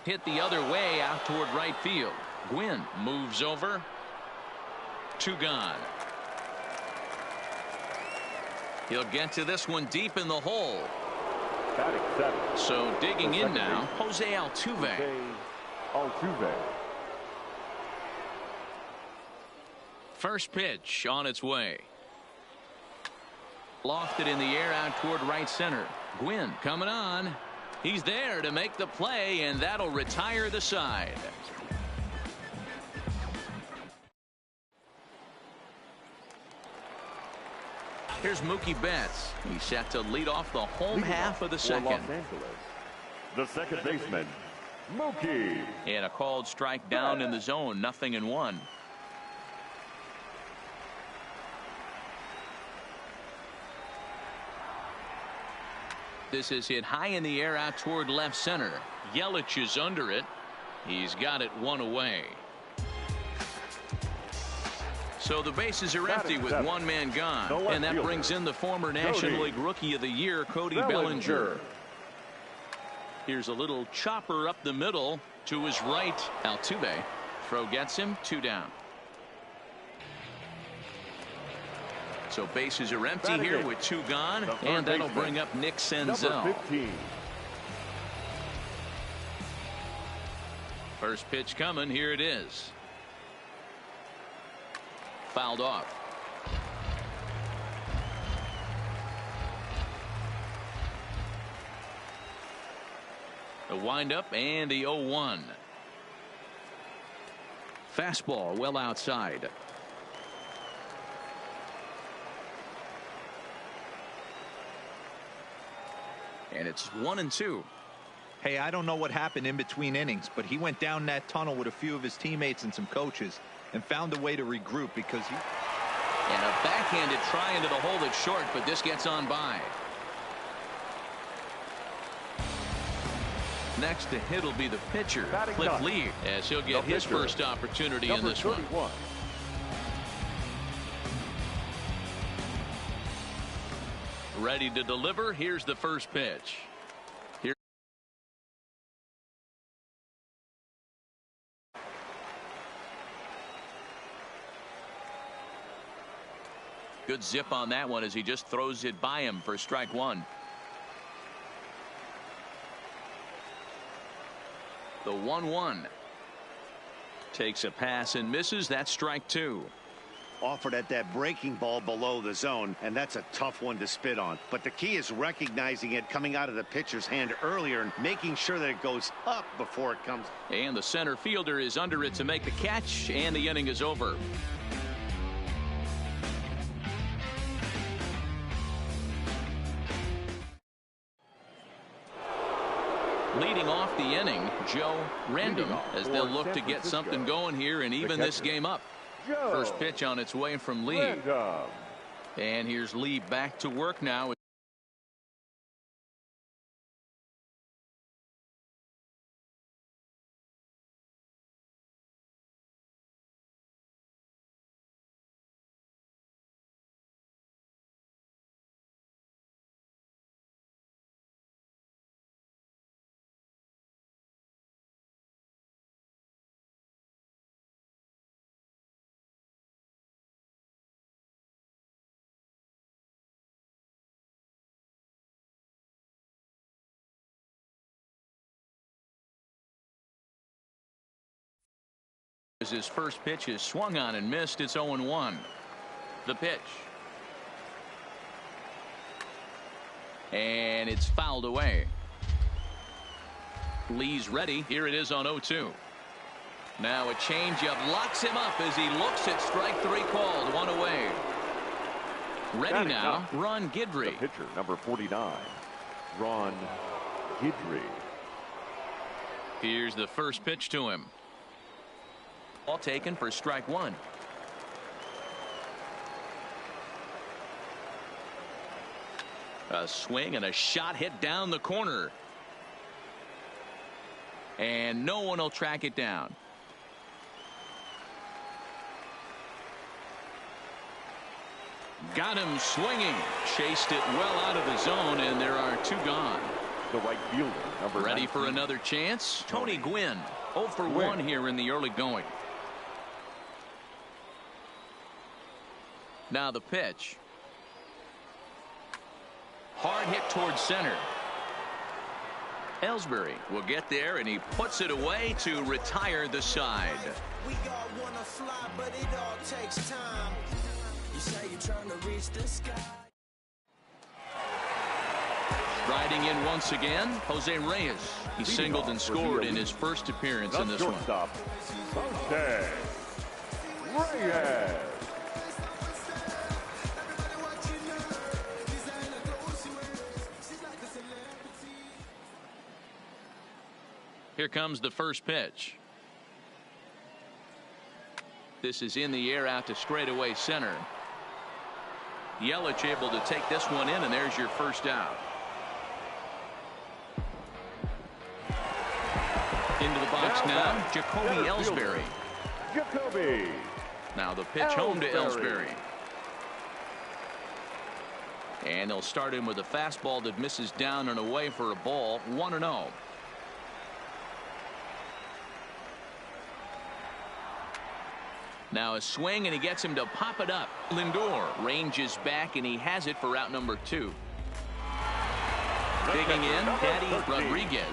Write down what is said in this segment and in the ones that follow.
hit the other way out toward right field. Gwynn moves over. 2 gone. He'll get to this one deep in the hole. So digging in now, Jose Altuve. First pitch on its way. Lofted in the air out toward right center. Gwynn coming on. He's there to make the play, and that'll retire the side. Here's Mookie Betts. He's set to lead off the home half of the second. Los Angeles, the second baseman, Mookie. And a called strike down in the zone. 0-1. This is hit high in the air out toward left center. Yelich is under it. He's got it 1 away. So the bases are empty with 1 man gone. And that brings in the former National League Rookie of the Year, Cody Bellinger. Here's a little chopper up the middle to his right. Altuve. Throw gets him. 2 down. So bases are empty here with 2 gone. And that'll bring up Nick Senzel. First pitch coming. Here it is. Fouled off. The windup and the 0-1. Fastball well outside. And it's 1-2. Hey, I don't know what happened in between innings, but he went down that tunnel with a few of his teammates and some coaches and found a way to regroup because he... And a backhanded try into the hole that's short, but this gets on by. Next to hit will be the pitcher, Cliff Lee, as he'll get his first opportunity in this one. Ready to deliver. Here's the first pitch. Here. Good zip on that one as he just throws it by him for strike 1. The 1-1. Takes a pass and misses. That's strike 2. Offered at that breaking ball below the zone, and that's a tough one to spit on. But the key is recognizing it coming out of the pitcher's hand earlier and making sure that it goes up before it comes. And the center fielder is under it to make the catch, and the inning is over. Leading off the inning, Joe Random, as they'll look to get something going here and even this game up. First pitch on its way from Lee. And here's Lee back to work now. As his first pitch is swung on and missed, it's 0-1. The pitch. And it's fouled away. Lee's ready. Here it is on 0-2. Now a changeup locks him up as he looks at strike 3 called. 1 away. Ready now, Ron Guidry. The pitcher, number 49, Ron Guidry. Here's the first pitch to him. Ball taken for strike 1. A swing and a shot hit down the corner. And no one will track it down. Got him swinging. Chased it well out of the zone, and there are 2 gone. the right fielder, number Ready 19. for another chance? Tony Gwynn. 0 for 1 here in the early going. Now the pitch. Hard hit towards center. Ellsbury will get there, and he puts it away to retire the side. We all wanna fly, but it all takes time. You say you're trying to reach the sky. Riding in once again, Jose Reyes. He singled and scored in his first appearance in this one. Jose Reyes. Here comes the first pitch. This is in the air out to straightaway center. Yelich able to take this one in, and there's your first out. Into the box now, Jacoby Ellsbury. Jacoby. Now the pitch home to Ellsbury. And they'll start him with a fastball that misses down and away for a ball. 1-0. Now a swing, and he gets him to pop it up. Lindor ranges back, and he has it for out number 2. Digging in, Daddy Rodriguez.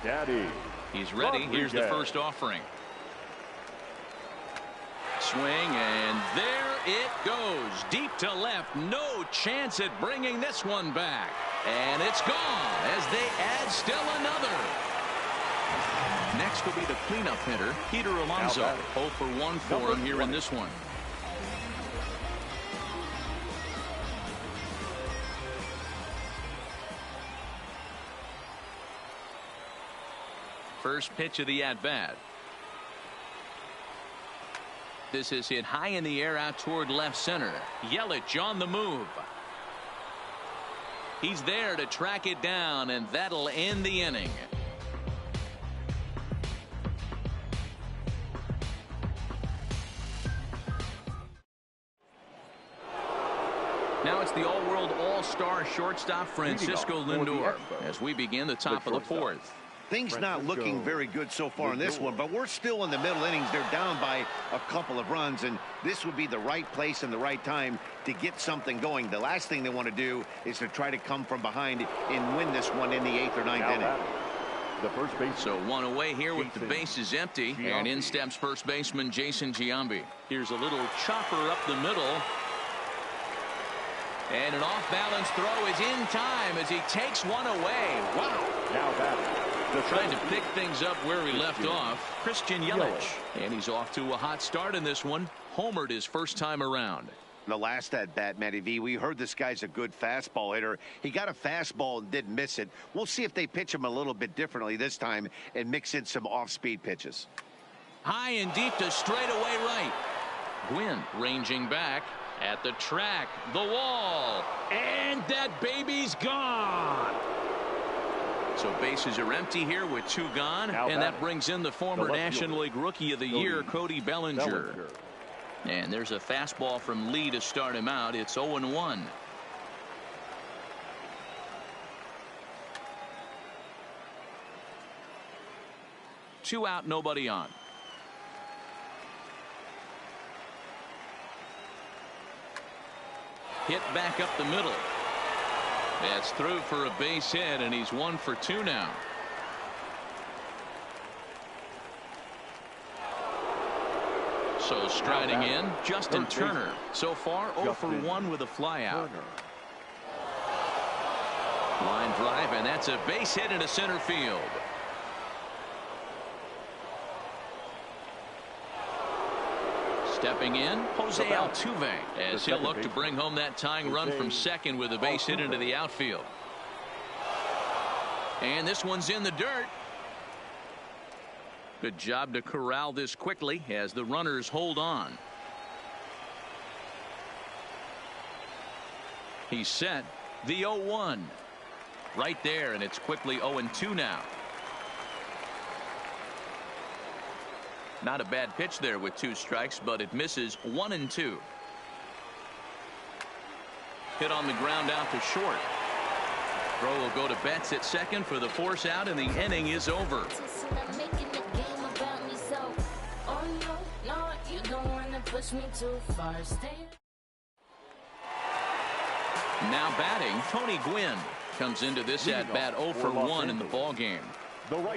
Daddy. He's ready. Here's the first offering. Swing, and there it goes. Deep to left. No chance at bringing this one back. And it's gone as they add still another. Next will be the cleanup hitter, Peter Alonso. 0 for 1 for him here in this one. First pitch of the at-bat. This is hit high in the air out toward left center. Yelich on the move. He's there to track it down, and that'll end the inning. Now it's the all-world all-star shortstop Francisco Lindor as we begin the top of the 4th. Things not looking very good so far in this one, but we're still in the middle innings. They're down by a couple of runs, and this would be the right place and the right time to get something going. The last thing they want to do is to try to come from behind and win this one in the 8th or 9th inning. The first base. So one away here with the bases empty, and in steps first baseman Jason Giambi. Here's a little chopper up the middle. And an off-balance throw is in time as he takes one away. Wow. Now that. Trying to pick things up where he left off, Christian Yelich. And he's off to a hot start in this one. Homered his first time around. The last at-bat, Matty V, we heard this guy's a good fastball hitter. He got a fastball and didn't miss it. We'll see if they pitch him a little bit differently this time and mix in some off-speed pitches. High and deep to straightaway right. Gwynn ranging back at the track, the wall, and that baby's gone. So bases are empty here with 2 gone, and that brings in the former National League Rookie of the Year, Cody Bellinger. And there's a fastball from Lee to start him out. It's 0-1. Two out, nobody on. Hit back up the middle. That's through for a base hit, and he's 1 for 2 now. So striding in, Justin Turner. So far, 0 for 1 with a flyout. Line drive, and that's a base hit into center field. Stepping in, Jose Altuve, as he'll look to bring home that tying run from second with a base hit into the outfield. And this one's in the dirt. Good job to corral this quickly as the runners hold on. He's set. The 0-1. Right there, and it's quickly 0-2 now. Not a bad pitch there with 2 strikes, but it misses 1-2. Hit on the ground out to short. Throw will go to Betts at second for the force out, and the inning is over. Now batting, Tony Gwynn comes into this at-bat 0 for 1 in the ballgame.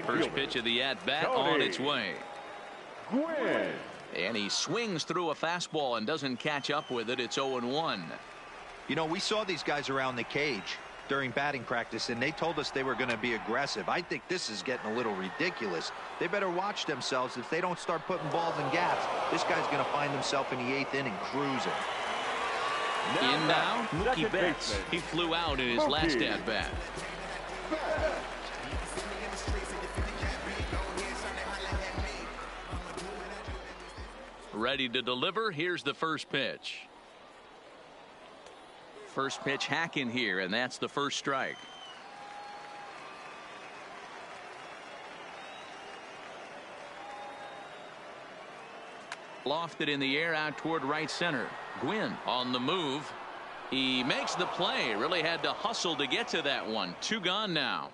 First pitch of the at-bat on its way. Gwynn. And he swings through a fastball and doesn't catch up with it. It's 0-1. You know, we saw these guys around the cage during batting practice, and they told us they were going to be aggressive. I think this is getting a little ridiculous. They better watch themselves. If they don't start putting balls in gaps, this guy's going to find himself in the 8th inning cruising. In now, Mookie Betts. He flew out in his last at-bat. Ready to deliver. Here's the first pitch. First pitch hack in here, and that's the first strike. Lofted in the air out toward right center. Gwynn on the move. He makes the play. Really had to hustle to get to that one. 2 gone now.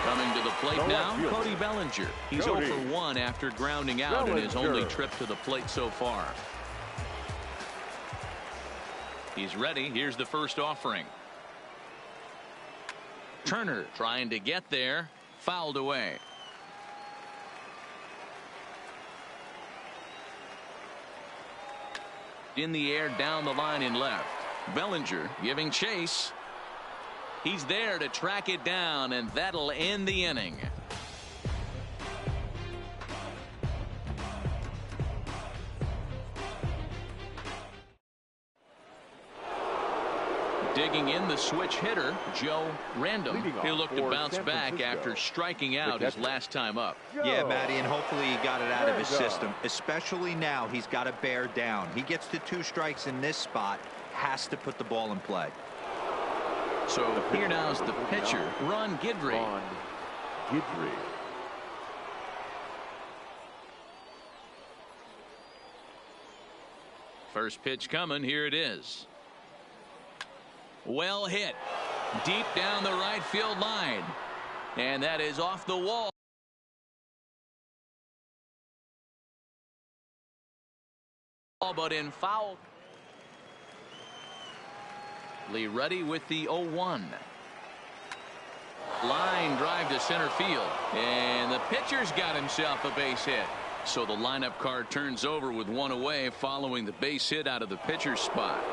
Coming to the plate now, Cody Bellinger. He's 0 for 1 after grounding out in his only trip to the plate so far. He's ready. Here's the first offering. Turner trying to get there. Fouled away. In the air down the line in left. Bellinger giving chase. He's there to track it down, and that'll end the inning. Digging in the switch hitter, Joe Random. He'll look to bounce back after striking out his last time up. Yeah, Matty, and hopefully he got it out of his system. Especially now, he's got to bear down. He gets to 2 strikes in this spot, has to put the ball in play. So here now is the pitcher, Ron Guidry. First pitch coming. Here it is. Well hit. Deep down the right field line. And that is off the wall. But in foul. Lee Ruddy with the 0-1. Line drive to center field. And the pitcher's got himself a base hit. So the lineup card turns over with 1 away following the base hit out of the pitcher's spot.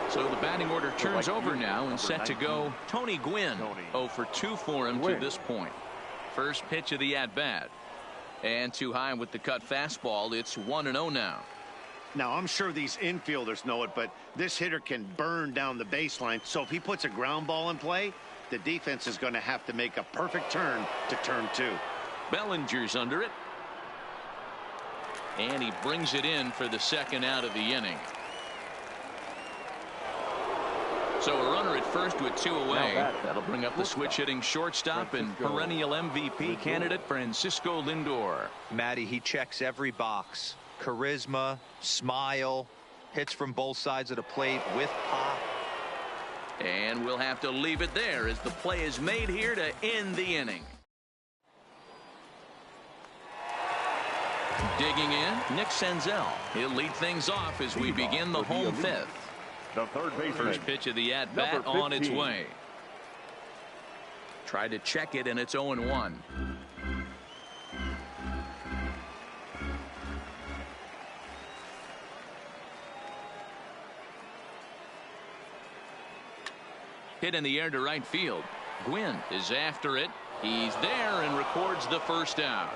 So the batting order turns over now and set to go Tony Gwynn. 0 for 2 for him to this point. First pitch of the at-bat. And too high with the cut fastball. It's 1-0 now. Now, I'm sure these infielders know it, but this hitter can burn down the baseline. So if he puts a ground ball in play, the defense is going to have to make a perfect turn to turn 2. Bellinger's under it. And he brings it in for the second out of the inning. So a runner at first with 2 away. That'll bring up the switch hitting shortstop and perennial MVP candidate Francisco Lindor. Matty, he checks every box. Charisma, smile, hits from both sides of the plate with pop. And we'll have to leave it there as the play is made here to end the inning. Digging in, Nick Senzel. He'll lead things off as we begin the home 5th. The third baseman. First pitch of the at-bat on its way. Tried to check it, and it's 0-1. Hit in the air to right field. Gwynn is after it. He's there and records the first out.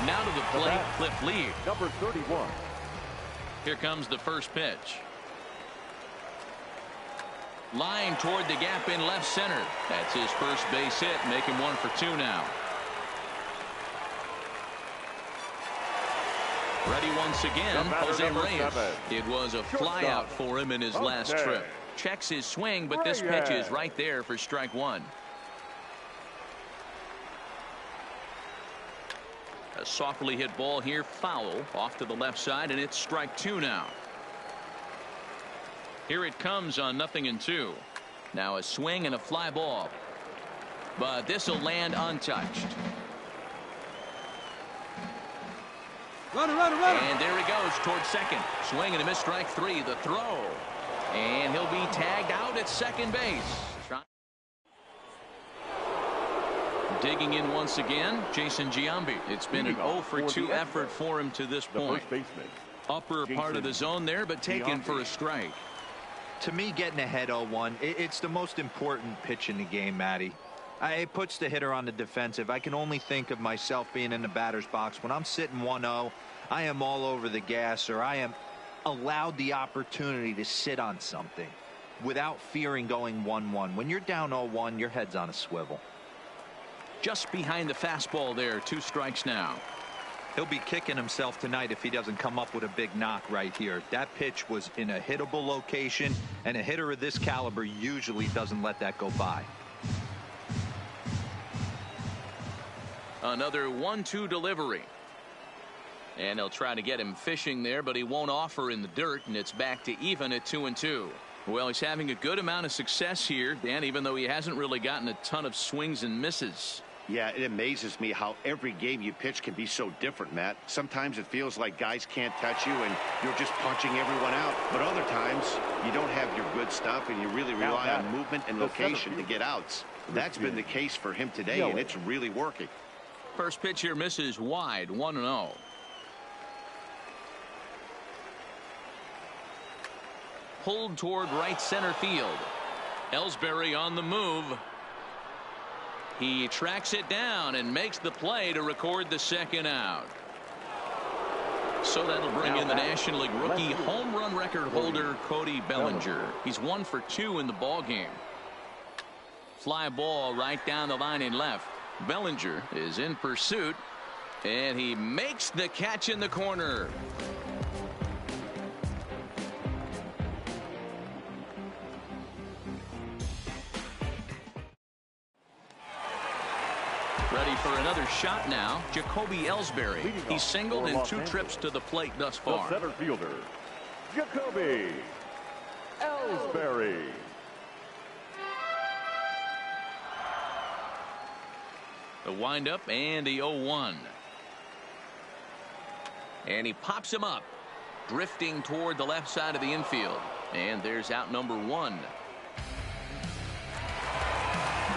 Now to the plate, Cliff Lee. Number 31. Here comes the first pitch. Line toward the gap in left center. That's his first base hit, making 1 for 2 now. Ready once again, Jose Reyes. It was a fly out for him in his last trip. Checks his swing, but this pitch is right there for strike 1. A A softly hit ball here, foul off to the left side, and it's strike 2 now. Here it comes on 0-2. Now a swing and a fly ball, but this will land untouched. Runner, runner, runner. And there he goes towards second. Swing and a miss, strike 3. The throw, and he'll be tagged out at second base. Digging in once again, Jason Giambi. It's been an 0-for-2 effort for him to this point. Upper part of the zone there, but taken for a strike. To me, getting ahead 0-1, it's the most important pitch in the game, Matty. It puts the hitter on the defensive. I can only think of myself being in the batter's box. When I'm sitting 1-0, I am all over the gas, or I am allowed the opportunity to sit on something without fearing going 1-1. When you're down 0-1, your head's on a swivel. Just behind the fastball there. 2 strikes now. He'll be kicking himself tonight if he doesn't come up with a big knock right here. That pitch was in a hittable location, and a hitter of this caliber usually doesn't let that go by. Another 1-2 delivery. And they'll try to get him fishing there, but he won't offer in the dirt, and it's back to even at 2-2. Well, he's having a good amount of success here, Dan, even though he hasn't really gotten a ton of swings and misses. Yeah, it amazes me how every game you pitch can be so different, Matt. Sometimes it feels like guys can't touch you and you're just punching everyone out. But other times you don't have your good stuff and you really rely on movement and location to get outs. That's been the case for him today, and it's really working. First pitch here misses wide, 1-0. Pulled toward right center field. Ellsbury on the move. He tracks it down and makes the play to record the second out. So that'll bring in the National League rookie home run record holder Cody Bellinger. He's 1 for 2 in the ball game. Fly ball right down the line and left. Bellinger is in pursuit, and he makes the catch in the corner. Ready for another shot now. Jacoby Ellsbury. He's singled in 2 trips to the plate thus far. The center fielder, Jacoby Ellsbury. The windup and the 0-1. And he pops him up, drifting toward the left side of the infield. And there's out number 1.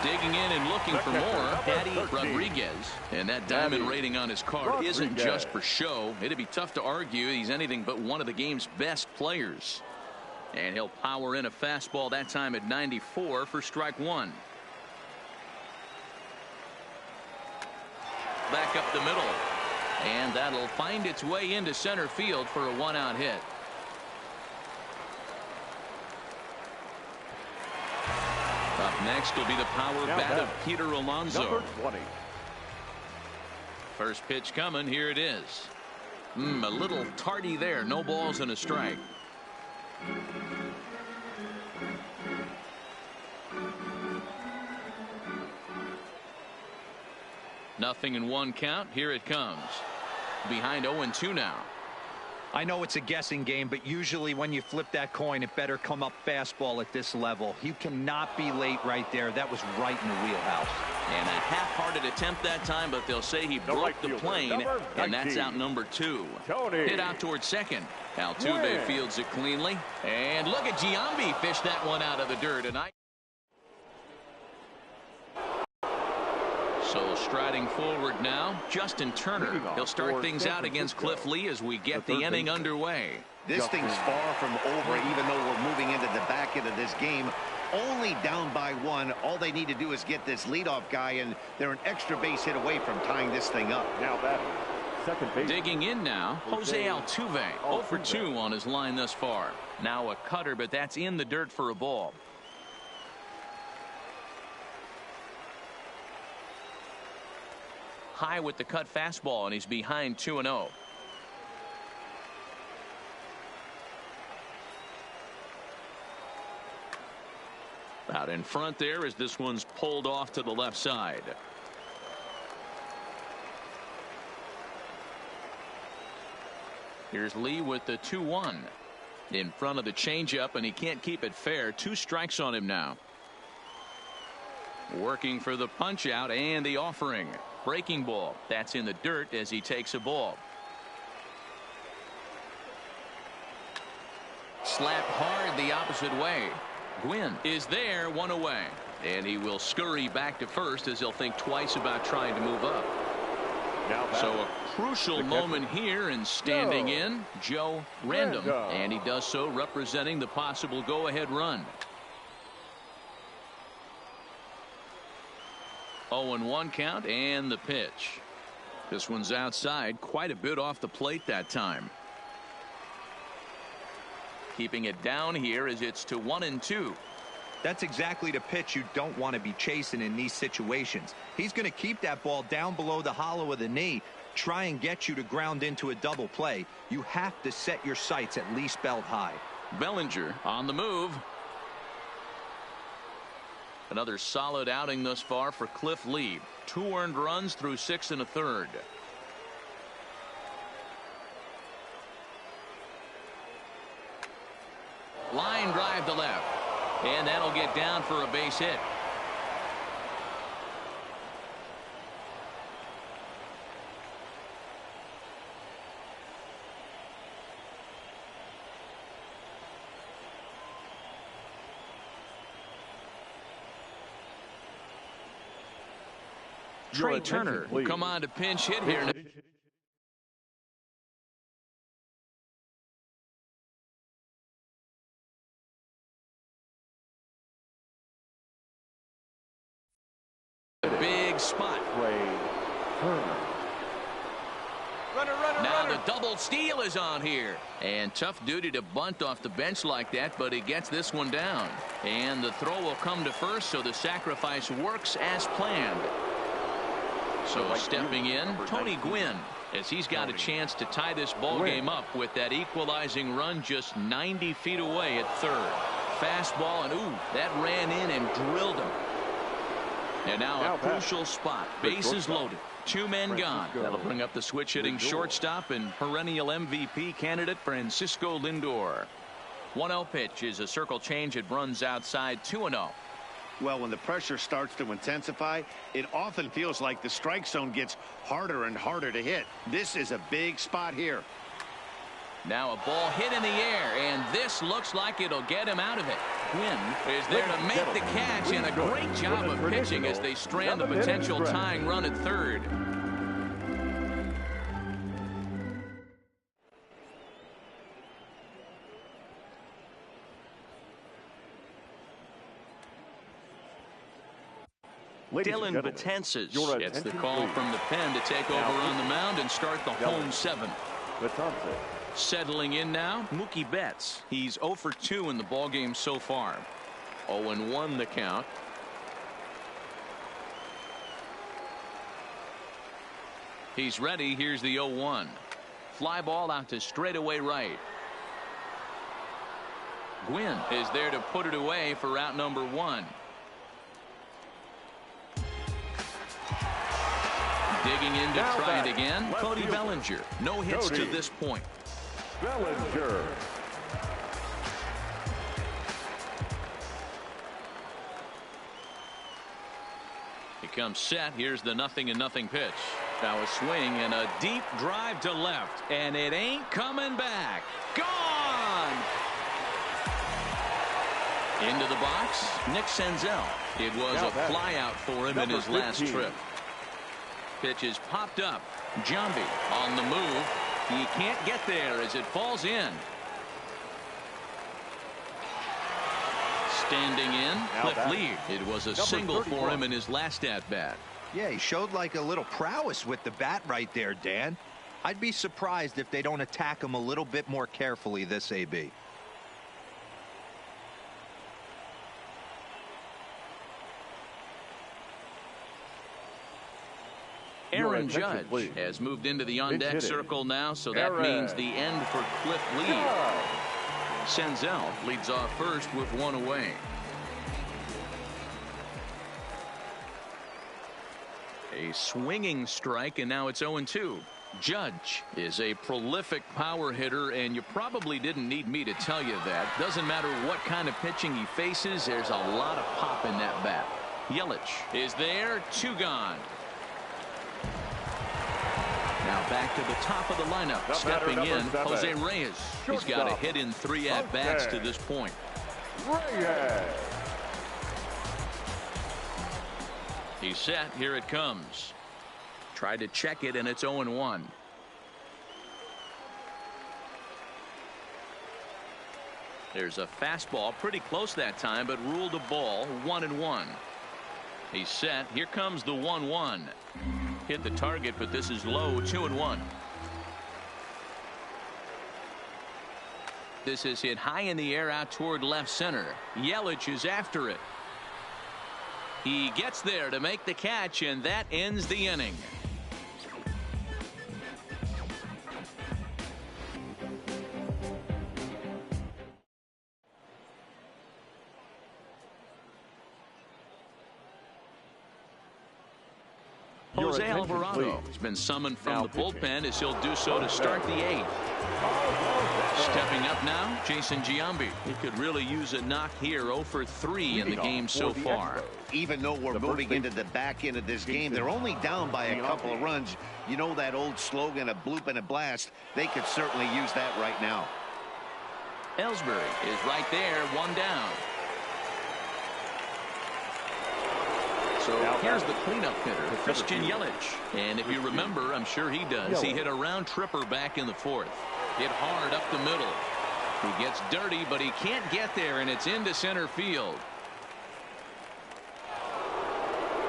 Digging in and looking for more, Daddy Rodriguez. And that diamond rating on his card isn't just for show. It'd be tough to argue he's anything but one of the game's best players. And he'll power in a fastball that time at 94 for strike 1. Back up the middle. And that'll find its way into center field for a 1-out hit. Up next will be the power bat of Peter Alonso. Number 20. First pitch coming. Here it is. A little tardy there. No balls and a strike. Nothing in 1 count. Here it comes. Behind 0-2 now. I know it's a guessing game, but usually when you flip that coin, it better come up fastball at this level. You cannot be late right there. That was right in the wheelhouse. And a half-hearted attempt that time, but they'll say he broke the plane, and that's out number 2. Hit out towards second. Altuve fields it cleanly. And look at Giambi fish that one out of the dirt. And so striding forward now, Justin Turner. He'll start things out against Cliff Lee as we get the inning underway. This thing's far from over, even though we're moving into the back end of this game. Only down by 1. All they need to do is get this leadoff guy, and they're an extra base hit away from tying this thing up. Now batting, second base. Digging in now, Jose Altuve. 0 for 2 on his line thus far. Now a cutter, but that's in the dirt for a ball. High with the cut fastball, and he's behind 2-0. Out in front there as this one's pulled off to the left side. Here's Lee with the 2-1 in front of the changeup, and he can't keep it fair. 2 strikes on him now. Working for the punch out and the offering. Breaking ball. That's in the dirt as he takes a ball. Slapped hard the opposite way. Gwynn is there, 1 away. And he will scurry back to first as he'll think twice about trying to move up. So a crucial moment here, and standing in, Joe Random. And he does so representing the possible go-ahead run. 0-1 count and the pitch. This one's outside, quite a bit off the plate that time. Keeping it down here as it's to 1-2. That's exactly the pitch you don't want to be chasing in these situations. He's going to keep that ball down below the hollow of the knee, try and get you to ground into a double play. You have to set your sights at least belt high. Bellinger on the move. Another solid outing thus far for Cliff Lee. 2 earned runs through 6 1/3. Line drive to left. And that'll get down for a base hit. Trey Turner will come on to pinch hit here. Big spot. Now the double steal is on here. And tough duty to bunt off the bench like that, but he gets this one down. And the throw will come to first, so the sacrifice works as planned. So stepping in, Tony Gwynn, as he's got a chance to tie this ball game up with that equalizing run just 90 feet away at third. Fastball, and ooh, that ran in and drilled him. And now a crucial spot. Bases loaded. 2 men gone. That'll bring up the switch hitting shortstop and perennial MVP candidate Francisco Lindor. 1-0 pitch is a circle change. It runs outside 2-0. Well, when the pressure starts to intensify, it often feels like the strike zone gets harder and harder to hit. This is a big spot here. Now a ball hit in the air, and this looks like it'll get him out of it. Gwynn is there to make the catch, and a great job of pitching as they strand the potential tying run at third. Dylan Betances gets the call from the pen to take over on the mound and start the home 7th. Settling in now, Mookie Betts. He's 0 for 2 in the ballgame so far. 0-1 the count. He's ready. Here's the 0-1. Fly ball out to straightaway right. Gwynn is there to put it away for out number 1. Digging in to try it again, Cody Bellinger. No hits to this point. Bellinger. He comes set. Here's the 0-0 pitch. Now a swing and a deep drive to left, and it ain't coming back. Gone! Into the box, Nick Senzel. It was a flyout for him in his last trip. Pitch is popped up. Jambi on the move. He can't get there as it falls in. Standing in, Cliff Lee. It was a single for him in his last at-bat. Yeah, he showed like a little prowess with the bat right there, Dan. I'd be surprised if they don't attack him a little bit more carefully this AB. Aaron Judge has moved into the on-deck circle now, so that means the end for Cliff Lee. Senzel leads off first with 1 away. A swinging strike, and now it's 0-2. Judge is a prolific power hitter, and you probably didn't need me to tell you that. Doesn't matter what kind of pitching he faces, there's a lot of pop in that bat. Yelich is there, 2 gone. Now back to the top of the lineup. Stepping in, Jose Reyes. He's got a hit in 3 at-bats to this point. He's set. Here it comes. Tried to check it, and it's 0-1. There's a fastball pretty close that time, but ruled a ball. 1-1. He's set. Here comes the 1-1. Hit the target, but this is low. 2-1. This is hit high in the air out toward left center. Yelich is after it. He gets there to make the catch, and that ends the inning. Jose Alvarado has been summoned from the bullpen as he'll do so to start the 8th. Stepping up now, Jason Giambi. He could really use a knock here. 0 for 3 in the game so far. Even though we're moving into the back end of this game, they're only down by a couple of runs. You know that old slogan, a bloop and a blast. They could certainly use that right now. Ellsbury is right there, 1 down. So here's the cleanup hitter, Christian Yelich. And if you remember, I'm sure he does, he hit a round tripper back in the 4th. Hit hard up the middle. He gets dirty, but he can't get there, and it's into center field.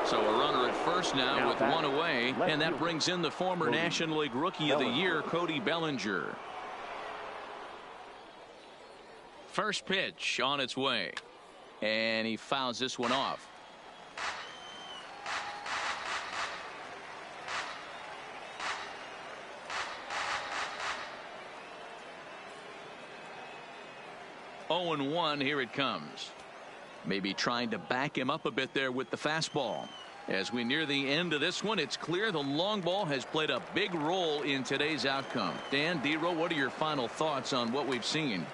So a runner at first now with 1 away, and that brings in the former National League Rookie of the Year, Cody Bellinger. First pitch on its way, and he fouls this one off. Oh, 0-1. Here it comes. Maybe trying to back him up a bit there with the fastball. As we near the end of this one, it's clear the long ball has played a big role in today's outcome. Dan, Dero, what are your final thoughts on what we've seen?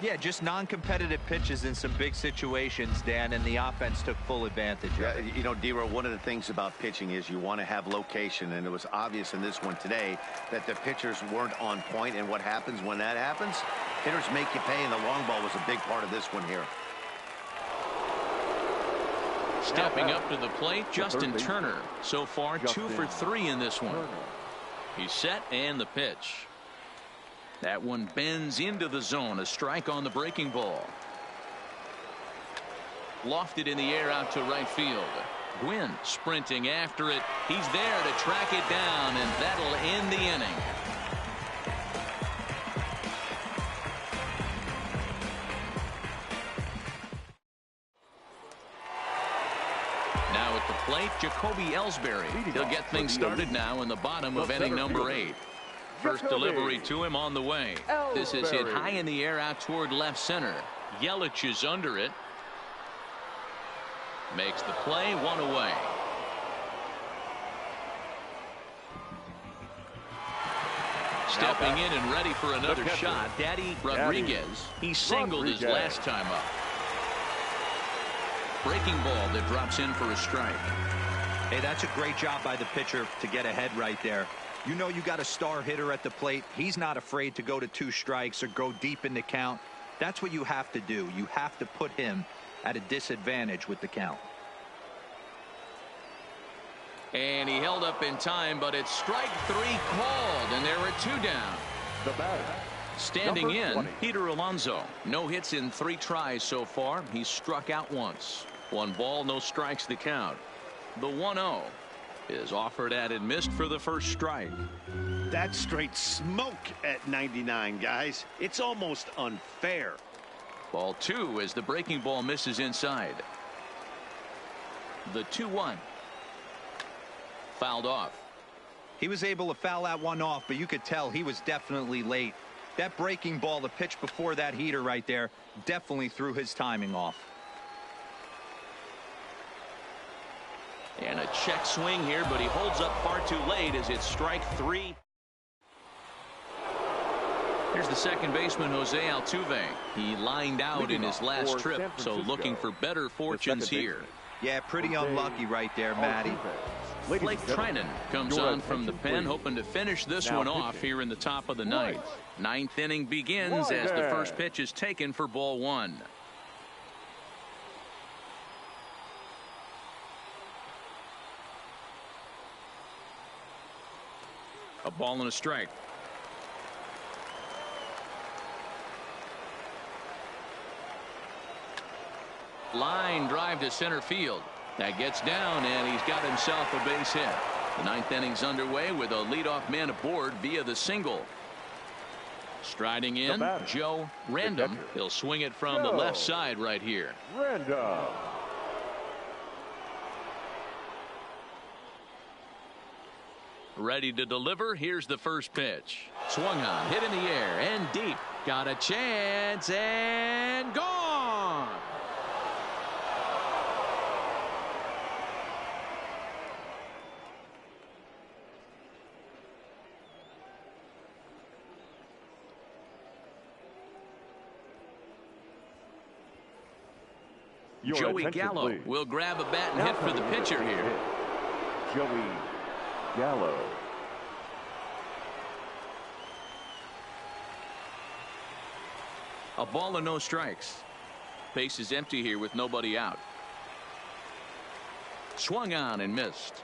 Yeah, just non-competitive pitches in some big situations, Dan, and the offense took full advantage of it. You know, Dero, one of the things about pitching is you want to have location, and it was obvious in this one today that the pitchers weren't on point, and what happens when that happens? Hitters make you pay, and the long ball was a big part of this one here. Stepping up to the plate, Justin Turner. So far, 2 for 3 in this one. He's set, and the pitch. That one bends into the zone. A strike on the breaking ball. Lofted in the air out to right field. Gwynn sprinting after it. He's there to track it down, and that'll end the inning. Now at the plate, Jacoby Ellsbury. He'll get things started now in the bottom of inning number 8. First delivery to him on the way. This is hit high in the air out toward left center. Yelich is under it. Makes the play, 1 away. Stepping in and ready for another shot, Daddy Rodriguez. He singled his last time up. Breaking ball that drops in for a strike. Hey, that's a great job by the pitcher to get ahead right there. You know you got a star hitter at the plate. He's not afraid to go to 2 strikes or go deep in the count. That's what you have to do. You have to put him at a disadvantage with the count. And he held up in time, but it's strike 3 called, and there are 2 down. The batter, standing in, Peter Alonso. No hits in 3 tries so far. He's struck out once. 1 ball, no strikes the count. The 1-0 is offered at and missed for the first strike. That's straight smoke at 99, guys. It's almost unfair. Ball 2 as the breaking ball misses inside. The 2-1. Fouled off. He was able to foul that one off, but you could tell he was definitely late. That breaking ball, the pitch before that heater right there, definitely threw his timing off. And a check swing here, but he holds up far too late as it's strike 3. Here's the second baseman, Jose Altuve. He lined out in his last trip, so looking for better fortunes here. Yeah, pretty unlucky right there, Matty. Blake Treinen comes on from the pen, hoping to finish this one off here in the top of the ninth. Ninth inning begins as the first pitch is taken for ball one. A ball and a strike. Line drive to center field. That gets down, and he's got himself a base hit. The ninth inning's underway with a leadoff man aboard via the single. Striding in, Joe Random. He'll swing it from the left side right here. Random. Ready to deliver. Here's the first pitch. Swung on, hit in the air, and deep. Got a chance, and gone. Joey Gallo will grab a bat and hit for the pitcher here. Joey Gallo. A ball and no strikes. Base is empty here with nobody out. Swung on and missed.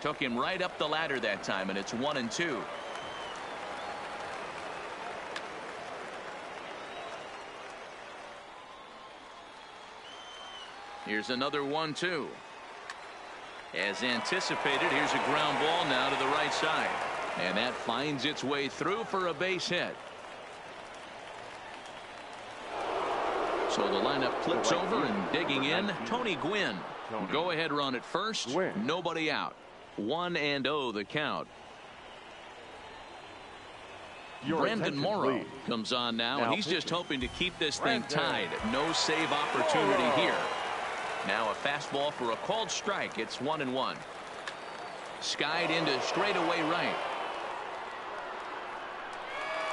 Took him right up the ladder that time, and it's 1-2. Here's another 1-2. As anticipated, here's a ground ball now to the right side. And that finds its way through for a base hit. So the lineup flips over, and digging in, Tony Gwynn. Go ahead run at first. Nobody out. 1-0 the count. Brandon Morrow comes on now, and he's just hoping to keep this thing tied. No save opportunity here. Now a fastball for a called strike. It's 1-1. Skied into straightaway right.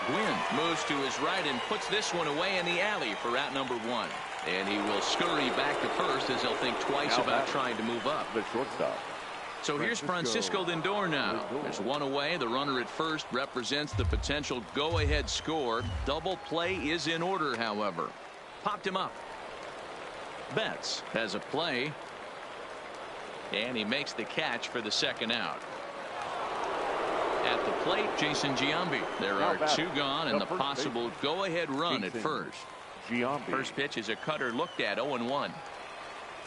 Gwynn moves to his right and puts this one away in the alley for out number one. And he will scurry back to first as he'll think twice about trying to move up. The shortstop. So here's Francisco Lindor now. There's one away. The runner at first represents the potential go-ahead score. Double play is in order, however. Popped him up. Betts has a play, and he makes the catch for the second out. At the plate, Jason Giambi. There are two gone, and the possible go-ahead run at first. First pitch is a cutter looked at, 0-1.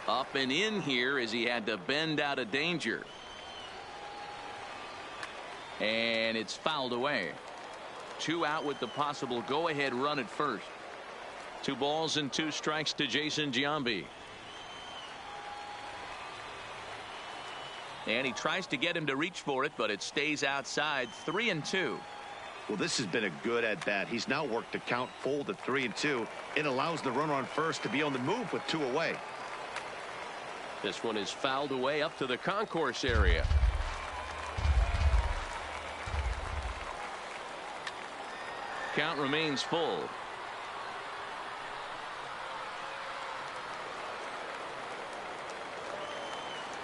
Up and in here as he had to bend out of danger. And it's fouled away. Two out with the possible go-ahead run at first. 2 balls and 2 strikes to Jason Giambi. And he tries to get him to reach for it, but it stays outside. 3-2. Well, this has been a good at bat. He's now worked the count full to 3-2. It allows the runner on first to be on the move with 2 away. This one is fouled away up to the concourse area. Count remains full.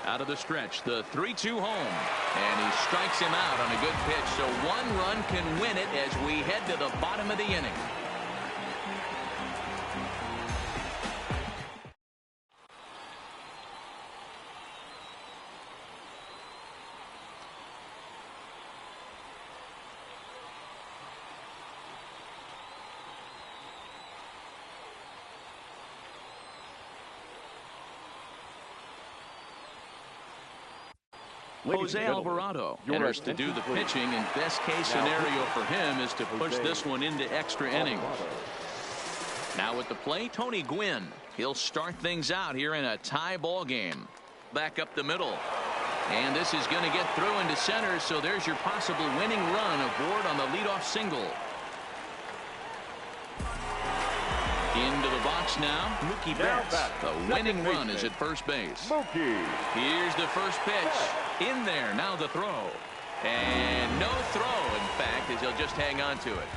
Out of the stretch, the 3-2 home, and he strikes him out on a good pitch. So 1 run can win it as we head to the bottom of the inning. Jose Alvarado enters to do the pitching, and best case scenario for him is to push this one into extra innings. Now at the plate, Tony Gwynn. He'll start things out here in a tie ball game. Back up the middle, and this is going to get through into center, so there's your possible winning run aboard on the leadoff single. Into the box now, Mookie Betts. The winning run is at first base. Here's the first pitch. In there, now the throw. And no throw, in fact, as he'll just hang on to it.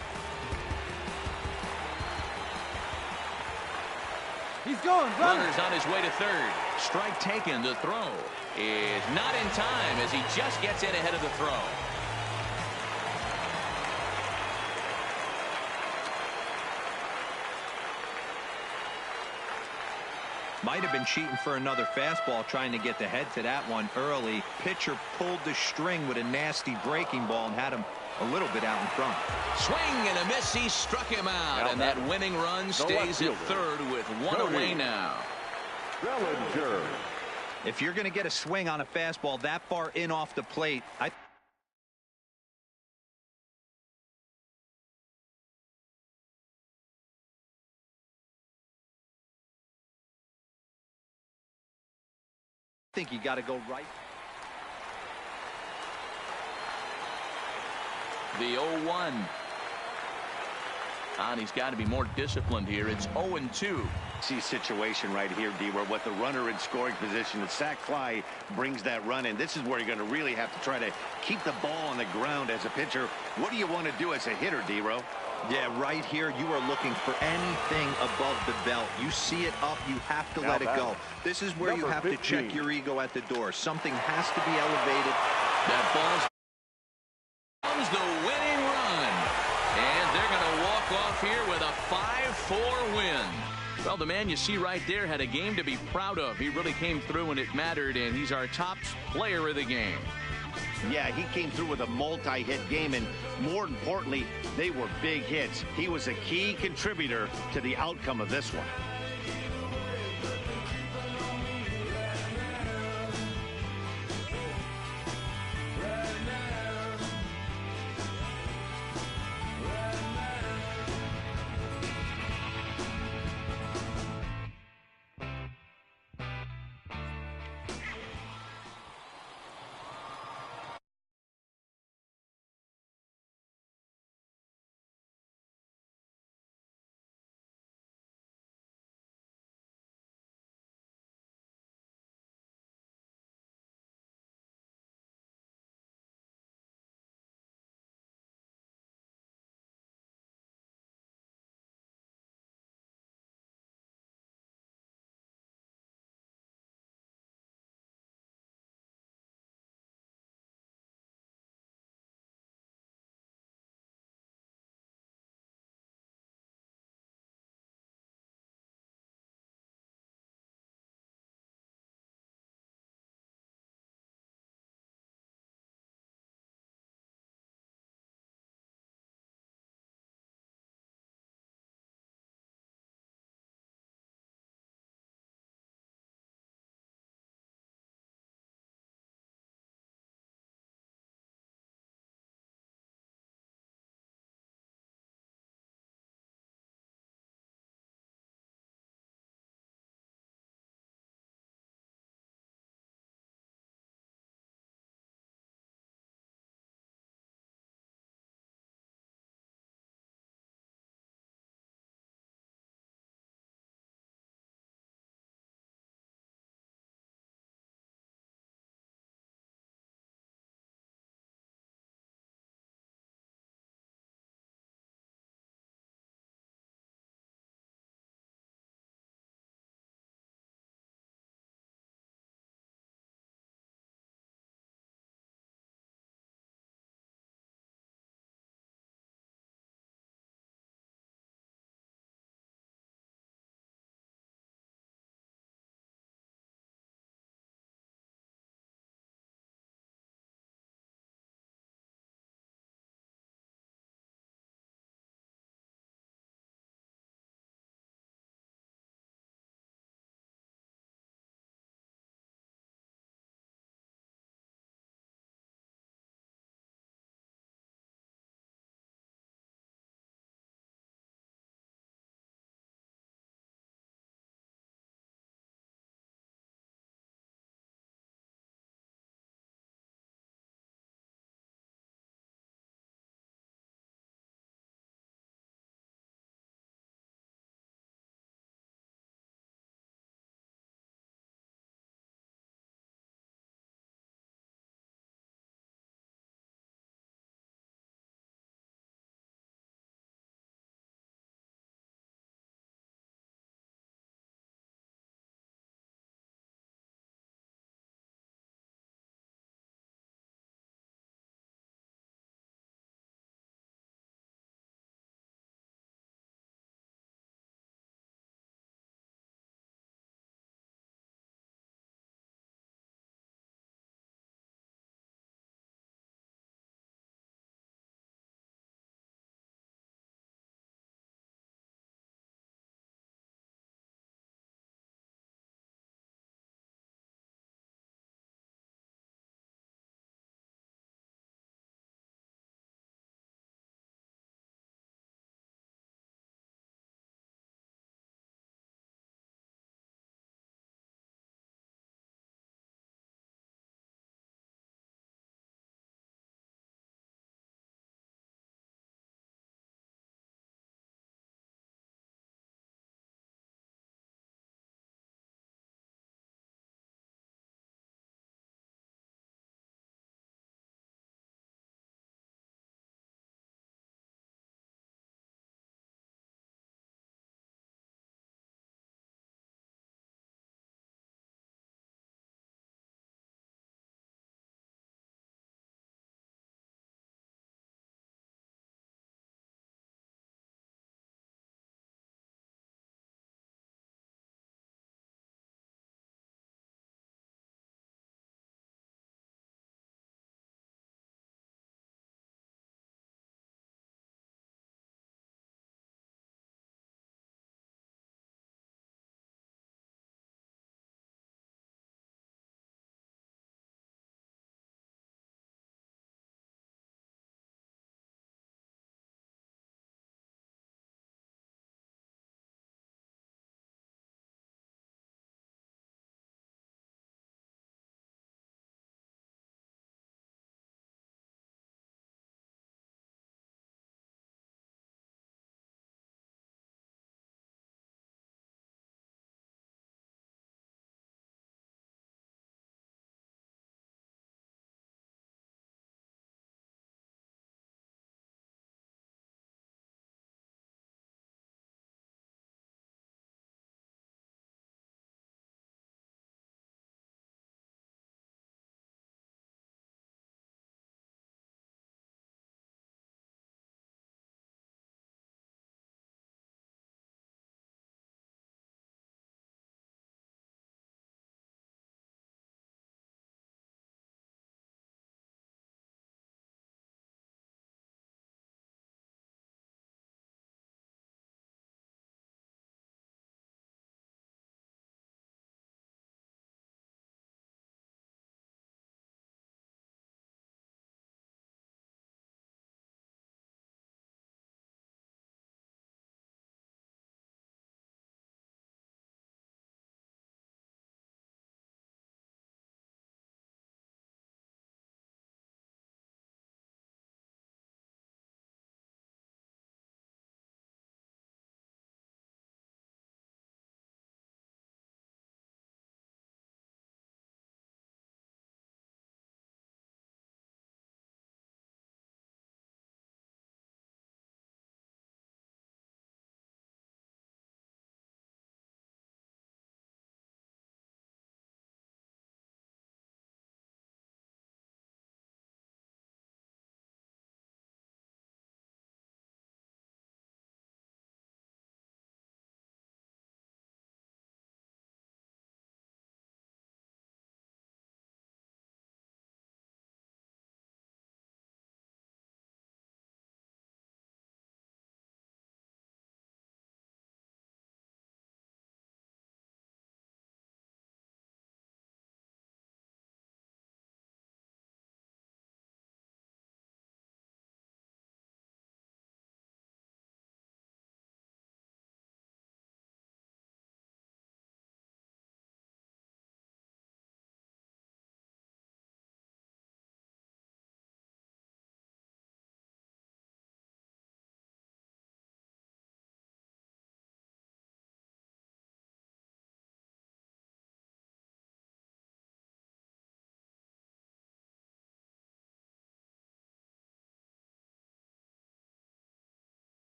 He's going. Runner's on his way to third. Strike taken. The throw is not in time as he just gets in ahead of the throw. Might have been cheating for another fastball, trying to get the head to that one early. Pitcher pulled the string with a nasty breaking ball and had him a little bit out in front. Swing and a miss. He struck him out. And that winning run stays at third with one away now. Bellinger. If you're going to get a swing on a fastball that far in off the plate, I think you got to go right. The 0-1. And he's got to be more disciplined here. It's 0-2. See situation right here, D, where with the runner in scoring position, the sac fly brings that run in. This is where you're going to really have to try to keep the ball on the ground as a pitcher. What do you want to do as a hitter, D-Ro? Yeah, right here, you are looking for anything above the belt. You see it up, you have to let it go. This is where you have to check your ego at the door. Something has to be elevated. That ball comes the winning run. And they're going to walk off here with a 5-4 win. Well, the man you see right there had a game to be proud of. He really came through when it mattered, and he's our top player of the game. Yeah, he came through with a multi-hit game, and more importantly, they were big hits. He was a key contributor to the outcome of this one.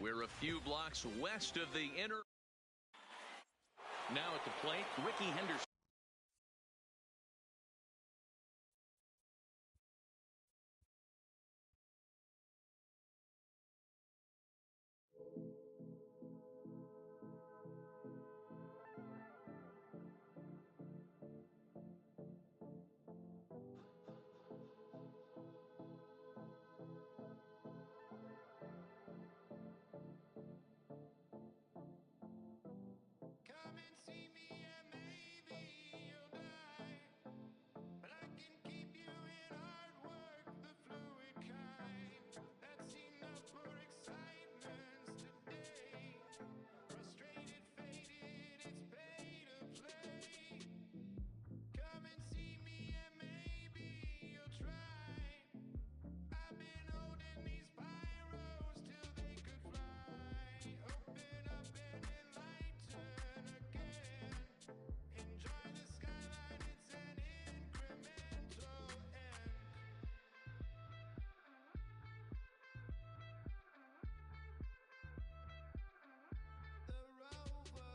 We're a few blocks west of the inner. Now at the plate, Ricky Henderson. Come and see me and maybe you'll die. But I can keep you in hard work, the fluid kind. That's enough for excitements today. Frustrated, faded, it's pay to play. Come and see me and maybe you'll try. I've been holding these pyros till they could fly. Open up and enlighten again. Enjoy the skyline, it's an incremental end. The rover.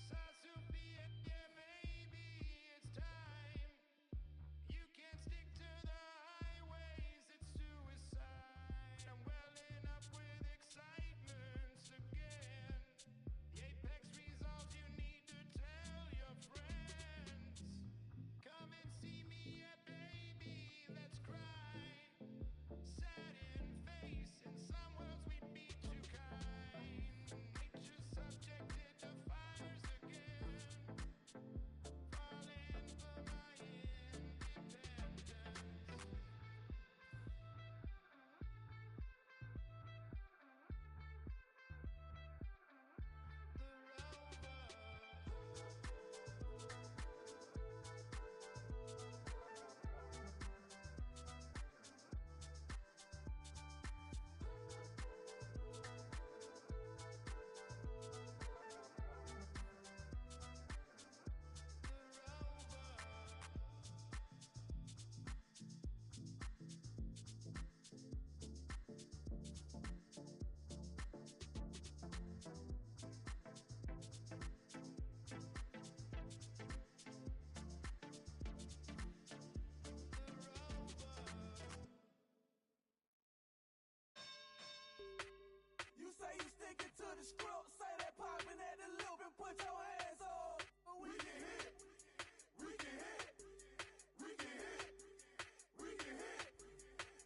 Sophia, yeah, maybe it's time. You can't stick to the highways, it's suicide. I'm welling up with excitements again. The apex resolves, you need to tell your friends. Come and see me, yeah, baby, let's cry. Sad in face, in some worlds we'd be too kind. Nature's subjected to fires again. Falling for my independence. You say you sticking to the script, say that popping at the loop and put your hands up. We can hit, we can hit, we can hit, we can hit.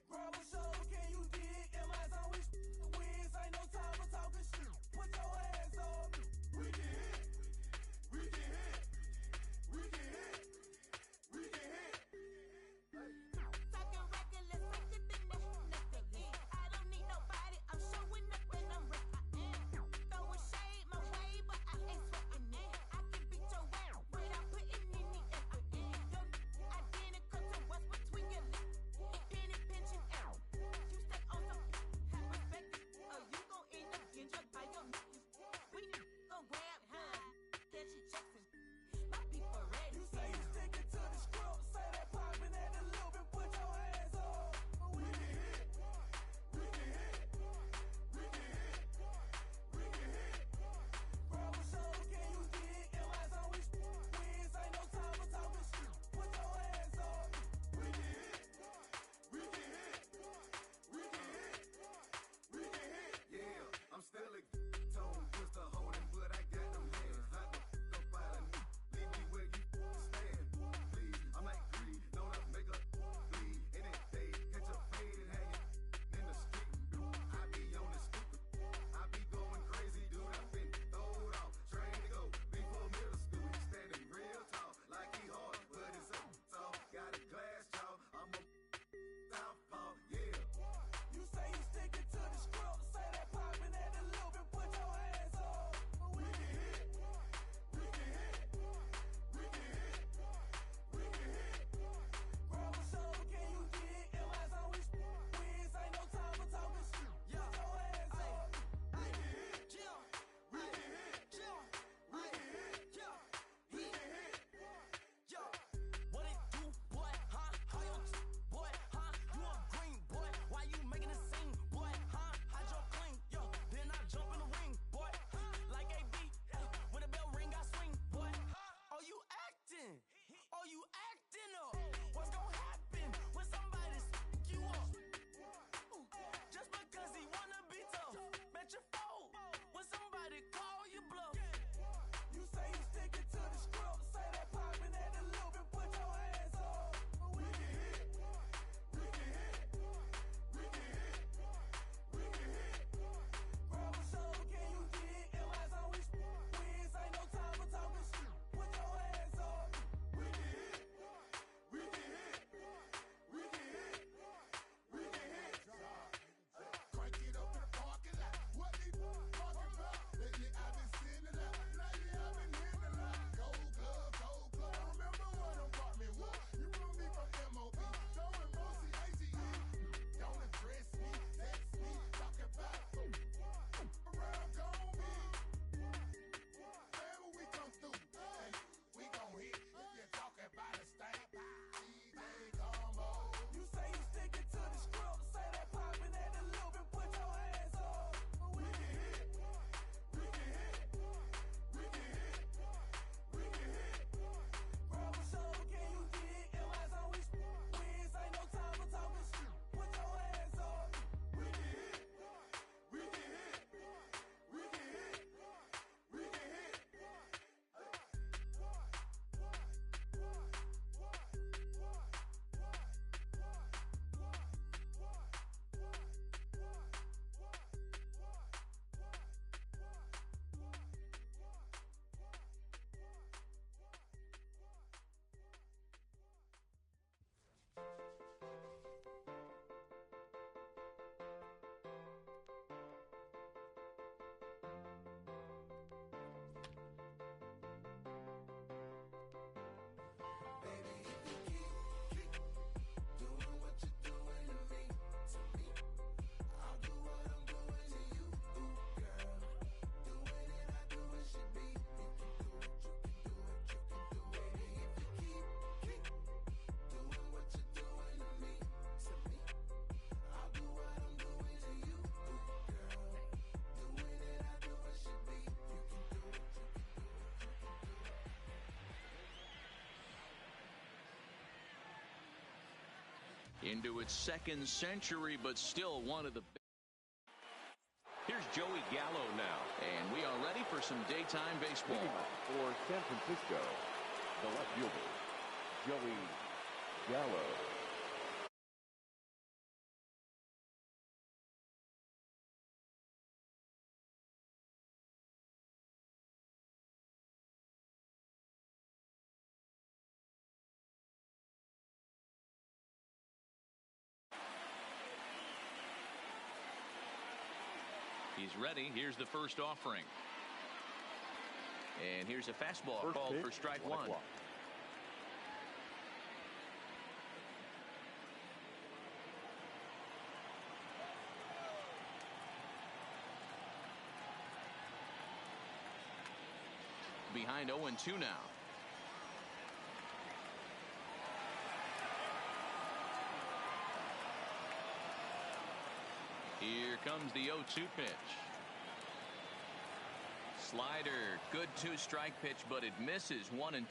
Grab a shoulder, can you dig? Am I always wins? Ain't no time for talking shit. Put your hands up. We can hit, we can hit, we can hit, we can hit. Talking reckless, like it been nothing. I don't need nobody. I'm showing up and I'm real. I am throwing shade my way, but I ain't sweating it. into its second century, but still one of the. Here's Joey Gallo now. And we are ready for some daytime baseball. For San Francisco, the left fielder, Joey Gallo. He's ready. Here's the first offering. And here's a fastball First called pitch, for strike one one. o'clock. Behind 0-2 now. Here comes the 0-2 pitch. Slider, good 2-strike pitch, but it misses 1-2.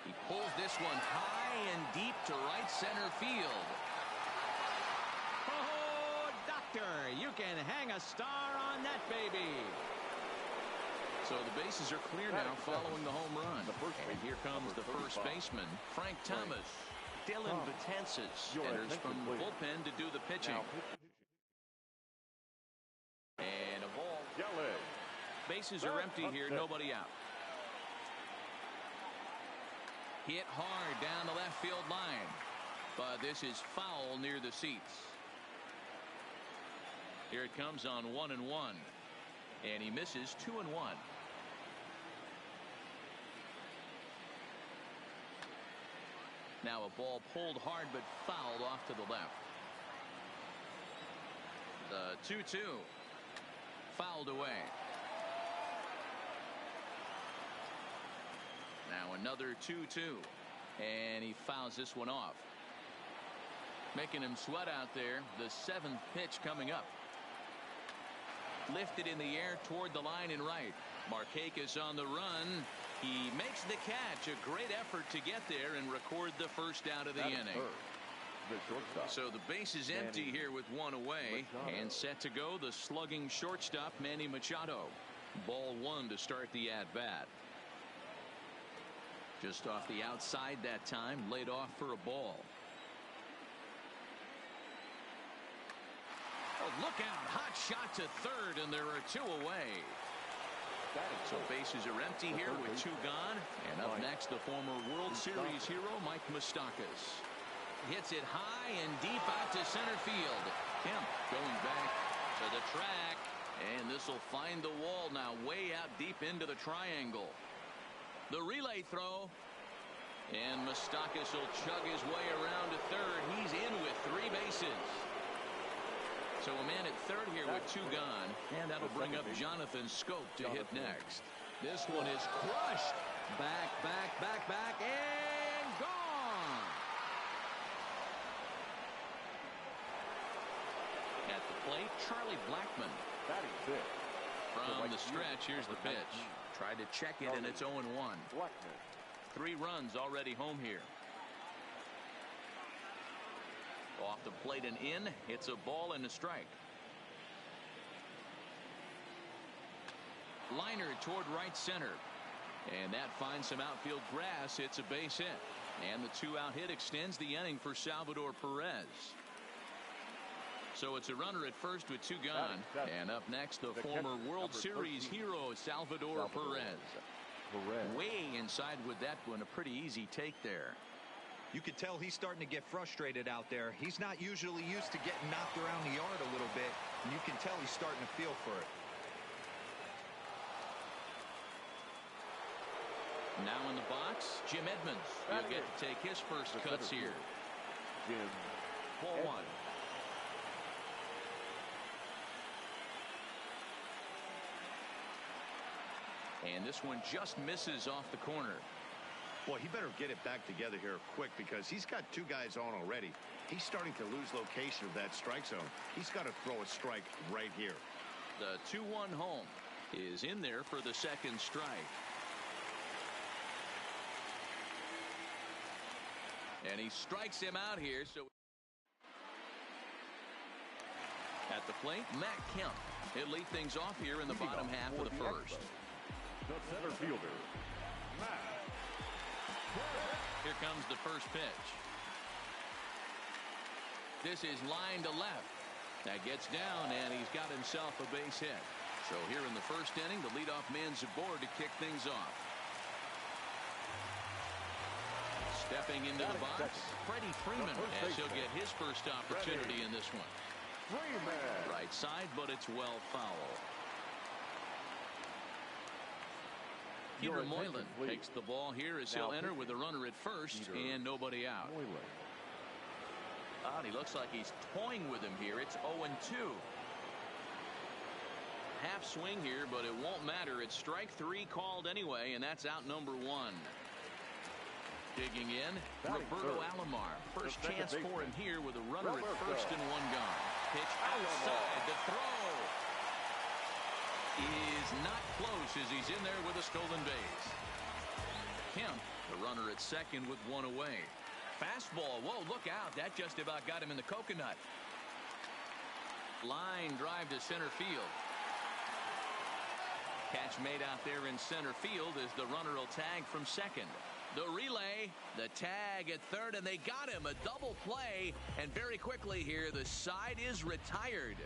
He pulls this one high and deep to right center field. Oh, doctor, you can hang a star on that baby. So the bases are clear now following the home run. And here comes the first 35. baseman, Frank Thomas. Dylan Betances Your enters attention, from the please. bullpen to do the pitching. Now, And a ball. Gallo. Bases are empty here, nobody out. Hit hard down the left field line. But this is foul near the seats. Here it comes on 1-1. And he misses 2-1. Now a ball pulled hard but fouled off to the left. The 2-2 fouled away. Now another 2-2, and he fouls this one off, making him sweat out there. The 7th pitch coming up. Lifted in the air toward the line and right. Markakis on the run. He makes the catch. A great effort to get there and record the first out of the inning. The shortstop. So the base is empty here with one away. Machado. And set to go the slugging shortstop, Manny Machado. Ball one to start the at-bat. Just off the outside that time, laid off for a ball. Oh, look out. Hot shot to third, and there are 2 away. So bases are empty here with 2 gone. And up next, the former World Series hero, Mike Moustakas. Hits it high and deep out to center field. Kemp going back to the track. And this will find the wall now, way out deep into the triangle. The relay throw. And Moustakas will chug his way around to third. He's in with 3 bases. So a man at third here with 2 gone. And that'll bring up Jonathan Schoop to hit next. This one is crushed. Back, and gone. At the plate, Charlie Blackmon. Batting 6. From the stretch, here's the pitch. Tried to check it, and it's 0-1. Blackmon. 3 runs already home here. Off the plate and in. It's a ball and a strike. Liner toward right center. And that finds some outfield grass. It's a base hit. And the 2-out hit extends the inning for Salvador Perez. So it's a runner at first with 2 gone. And up next, the former World Series hero, Salvador Perez. Way inside with that one. A pretty easy take there. You could tell he's starting to get frustrated out there. He's not usually used to getting knocked around the yard a little bit. And you can tell he's starting to feel for it. Now in the box, Jim Edmonds. He'll get to take his first cuts here. Jim. Ball 1. And this one just misses off the corner. Boy, he better get it back together here quick because he's got 2 guys on already. He's starting to lose location of that strike zone. He's got to throw a strike right here. The 2-1 home is in there for the second strike. And he strikes him out here. So at the plate, Matt Kemp. He'll lead things off here in the bottom half of the first. The center fielder, Matt. Here comes the first pitch. This is line to left. That gets down, and he's got himself a base hit. So here in the first inning, the leadoff man's aboard to kick things off. Stepping into the box, Freddie Freeman, as he'll get his first opportunity in this one. Freeman. Right side, but it's well foul. Peter Moylan takes the ball here as he'll enter with a runner at first and nobody out. And he looks like he's toying with him here. It's 0-2. Half swing here, but it won't matter. It's strike 3 called anyway, and that's out number 1. Digging in, Roberto Alomar. First chance for him here with a runner at first and 1 gone. Pitch outside. The throw is not close as he's in there with a stolen base. Kemp, the runner at second with 1 away. Fastball. Whoa, look out. That just about got him in the coconut. Line drive to center field. Catch made out there in center field as the runner will tag from second. The relay, the tag at third, and they got him. A double play, and very quickly here, the side is retired.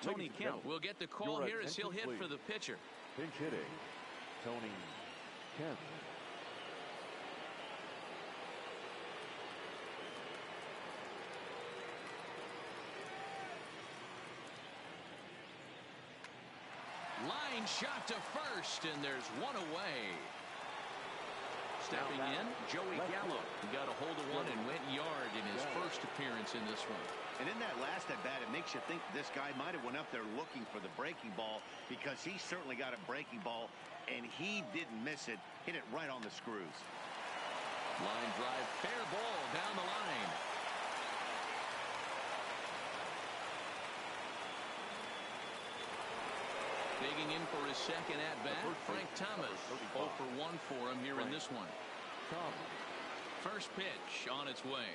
Tony Kemp will get the call here as he'll hit for the pitcher. Pinch hitting, Tony Kemp. Line shot to first, and there's 1 away. Stepping in, Joey Gallo. He got a hold of one and went yard in his first appearance in this one. And in that last at bat, it makes you think this guy might have went up there looking for the breaking ball, because he certainly got a breaking ball, and he didn't miss it. Hit it right on the screws. Line drive, fair ball down the line. Digging in for his second at-bat, Frank Thomas. 0 for 1 for him here in this one. First pitch on its way.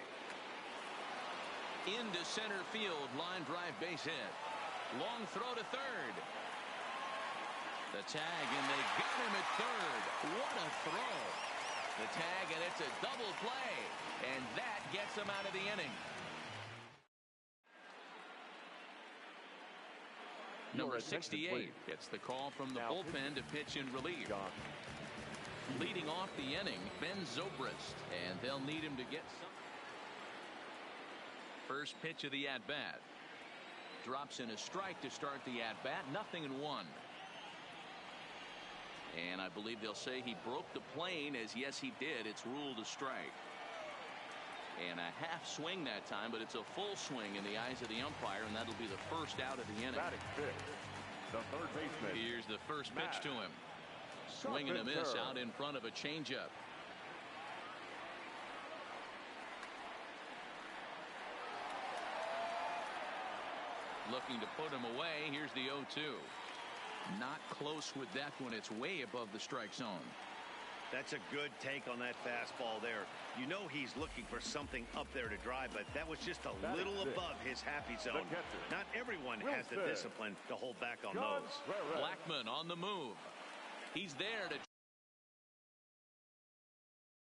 Into center field, line drive base hit. Long throw to third. The tag, and they got him at third. What a throw. The tag, and it's a double play. And that gets him out of the inning. Number 68 gets the call from the bullpen to pitch in relief. Leading off the inning, Ben Zobrist, and they'll need him to get some. First pitch of the at-bat. Drops in a strike to start the at-bat. 0-1. And I believe they'll say he broke the plane, as yes he did. It's ruled a strike. And a half swing that time, but it's a full swing in the eyes of the umpire, and that'll be the first out of the inning. The third baseman. Here's the first pitch to him. Swing and a miss out in front of a changeup. Looking to put him away. Here's the 0-2. Not close with that one. It's way above the strike zone. That's a good take on that fastball there. You know he's looking for something up there to drive, but that was just a little above his happy zone. Not everyone has the discipline to hold back on those. Blackmon on the move. He's there to